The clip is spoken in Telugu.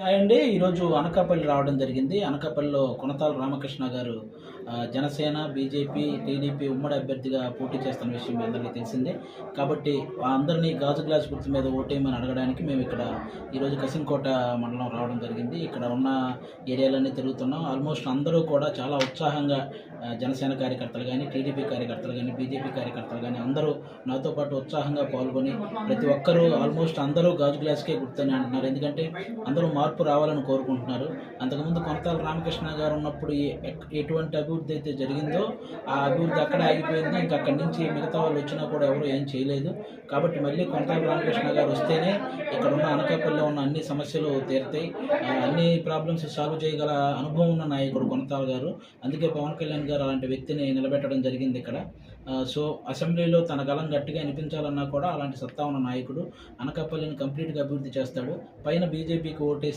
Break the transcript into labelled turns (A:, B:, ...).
A: హాయ్ అండి. ఈరోజు అనకాపల్లి రావడం జరిగింది. అనకాపల్లిలో కొనతాల రామకృష్ణ గారు జనసేన, బీజేపీ, టీడీపీ ఉమ్మడి అభ్యర్థిగా పోటీ చేస్తున్న విషయం మీ అందరికీ తెలిసిందే. కాబట్టి అందరినీ గాజు గ్లాస్ గుర్తు మీద ఓటేయమని అడగడానికి మేము ఇక్కడ ఈరోజు కసింకోట మండలం రావడం జరిగింది. ఇక్కడ ఉన్న ఏరియాలన్నీ తిరుగుతున్నాం. ఆల్మోస్ట్ అందరూ కూడా చాలా ఉత్సాహంగా జనసేన కార్యకర్తలు కానీ, టీడీపీ కార్యకర్తలు కానీ, బీజేపీ కార్యకర్తలు కానీ అందరూ నాతో పాటు ఉత్సాహంగా పాల్గొని ప్రతి ఒక్కరూ ఆల్మోస్ట్ అందరూ గాజు గ్లాస్కే గుర్తని అంటున్నారు. ఎందుకంటే అందరూ మార్పు రావాలని కోరుకుంటున్నారు. అంతకుముందు కొనతాల రామకృష్ణ గారు ఉన్నప్పుడు ఎటువంటి అభివృద్ధి అయితే జరిగిందో ఆ అభివృద్ధి అక్కడే ఆగిపోయింది. ఇంకా అక్కడి నుంచి మిగతా వాళ్ళు వచ్చినా కూడా ఎవరు ఏం చేయలేదు. కాబట్టి మళ్ళీ కొనతాల రామకృష్ణ గారు వస్తేనే ఇక్కడ ఉన్న అనకాపల్లిలో ఉన్న అన్ని సమస్యలు తీరుతాయి. అన్ని ప్రాబ్లమ్స్ సాల్వ్ చేయగల అనుభవం ఉన్న నాయకుడు కొనతాల గారు. అందుకే పవన్ కళ్యాణ్ గారు అలాంటి వ్యక్తిని నిలబెట్టడం జరిగింది ఇక్కడ. సో అసెంబ్లీలో తన గలం గట్టిగా వినిపించాలన్నా కూడా అలాంటి సత్తా ఉన్న నాయకుడు. అనకాపల్లిని కంప్లీట్గా అభివృద్ధి చేస్తాడు. పైన బీజేపీకి ఓటేస్తే